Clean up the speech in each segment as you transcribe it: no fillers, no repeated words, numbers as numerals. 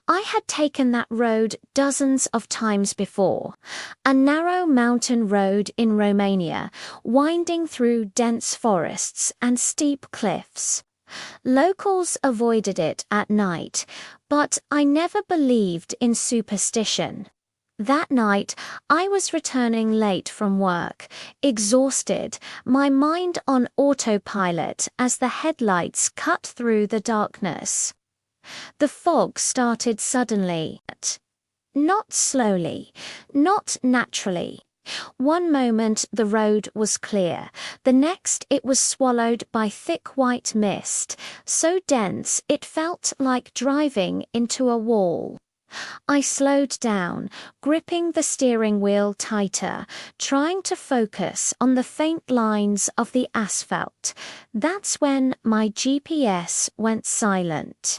I had taken that road dozens of times before, a narrow mountain road in Romania, winding through dense forests and steep cliffs. Locals avoided it at night, but I never believed in superstition. That night, I was returning late from work, exhausted, my mind on autopilot as the headlights cut through the darkness. The fog started suddenly. Not slowly, not naturally. One moment the road was clear, the next it was swallowed by thick white mist, so dense it felt like driving into a wall. I slowed down, gripping the steering wheel tighter, trying to focus on the faint lines of the asphalt. That's when my GPS went silent.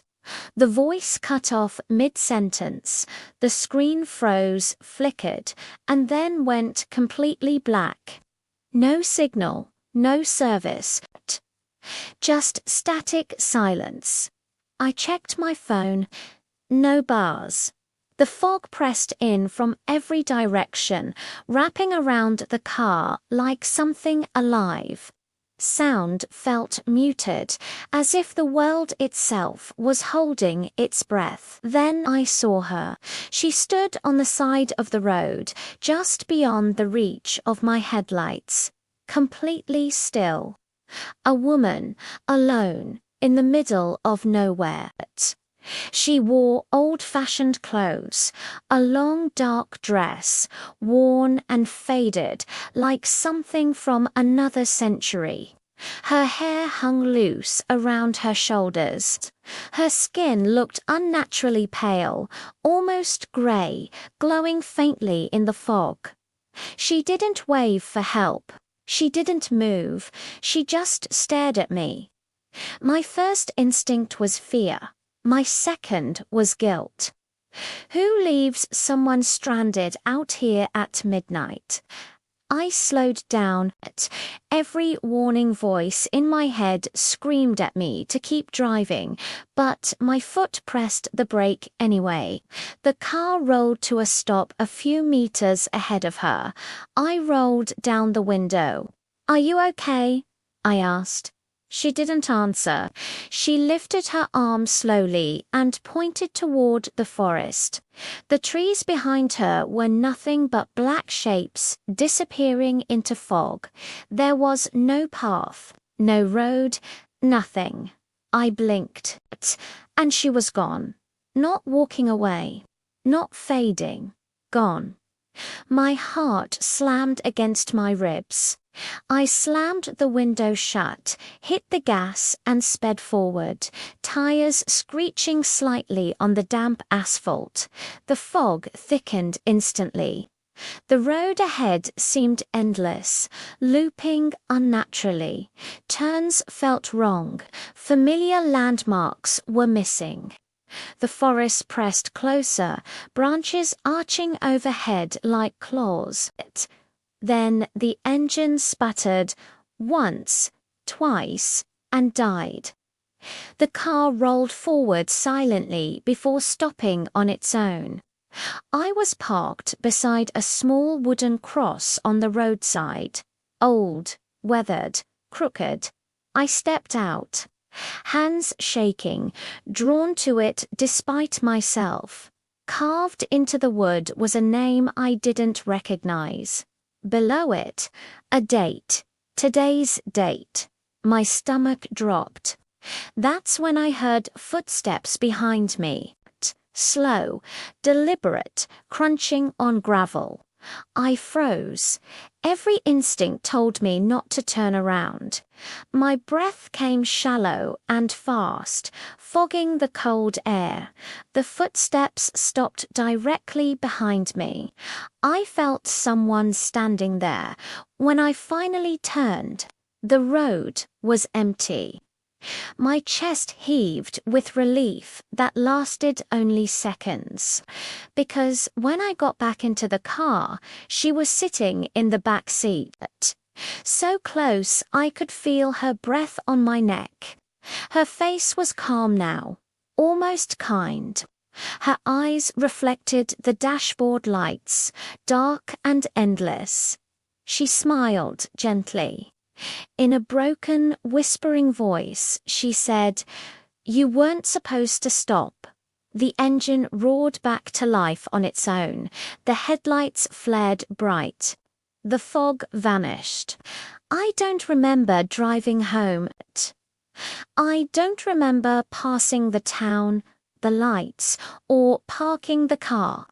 The voice cut off mid-sentence, the screen froze, flickered, and then went completely black. No signal, no service, just static silence. I checked my phone. No bars. The fog pressed in from every direction, wrapping around the car like something alive. Sound felt muted, as if the world itself was holding its breath. Then I saw her. She stood on the side of the road, just beyond the reach of my headlights, completely still. A woman, alone, in the middle of nowhere. She wore old-fashioned clothes, a long dark dress, worn and faded like something from another century. Her hair hung loose around her shoulders. Her skin looked unnaturally pale, almost grey, glowing faintly in the fog. She didn't wave for help. She didn't move. She just stared at me. My first instinct was fear. My second was guilt. Who leaves someone stranded out here at midnight? I slowed down. Every warning voice in my head screamed at me to keep driving, but my foot pressed the brake anyway. The car rolled to a stop a few meters ahead of her. I rolled down the window. "Are you okay?" I asked. She didn't answer. She lifted her arm slowly and pointed toward the forest. The trees behind her were nothing but black shapes disappearing into fog. There was no path, no road, nothing. I blinked, and she was gone. Not walking away, not fading, gone. My heart slammed against my ribs. I slammed the window shut, hit the gas and sped forward, tires screeching slightly on the damp asphalt. The fog thickened instantly. The road ahead seemed endless, looping unnaturally. Turns felt wrong. Familiar landmarks were missing. The forest pressed closer, branches arching overhead like claws. Then the engine sputtered once, twice, and died. The car rolled forward silently before stopping on its own. I was parked beside a small wooden cross on the roadside. Old, weathered, crooked. I stepped out, hands shaking, drawn to it despite myself. Carved into the wood was a name I didn't recognize. Below it, a date. Today's date. My stomach dropped. That's when I heard footsteps behind me. Slow, deliberate, crunching on gravel. I froze. Every instinct told me not to turn around. My breath came shallow and fast, fogging the cold air. The footsteps stopped directly behind me. I felt someone standing there. When I finally turned, the road was empty. My chest heaved with relief that lasted only seconds, because when I got back into the car, she was sitting in the back seat, so close I could feel her breath on my neck. Her face was calm now, almost kind. Her eyes reflected the dashboard lights, dark and endless. She smiled gently. In a broken, whispering voice, she said, "You weren't supposed to stop." The engine roared back to life on its own. The headlights flared bright. The fog vanished. I don't remember driving home. I don't remember passing the town, the lights, or parking the car.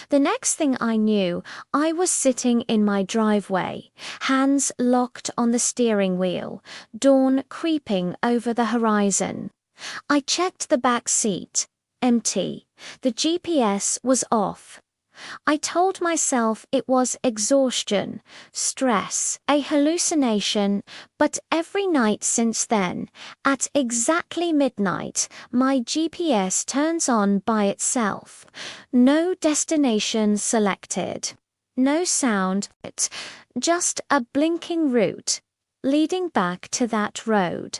The next thing I knew, I was sitting in my driveway, hands locked on the steering wheel, dawn creeping over the horizon. I checked the back seat. Empty. The GPS was off. I told myself it was exhaustion, stress, a hallucination, but every night since then, at exactly midnight, my GPS turns on by itself. No destination selected. No sound, just a blinking route leading back to that road.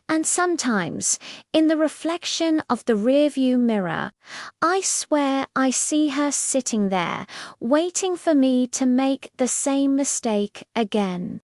And sometimes, in the reflection of the rearview mirror, I swear I see her sitting there, waiting for me to make the same mistake again.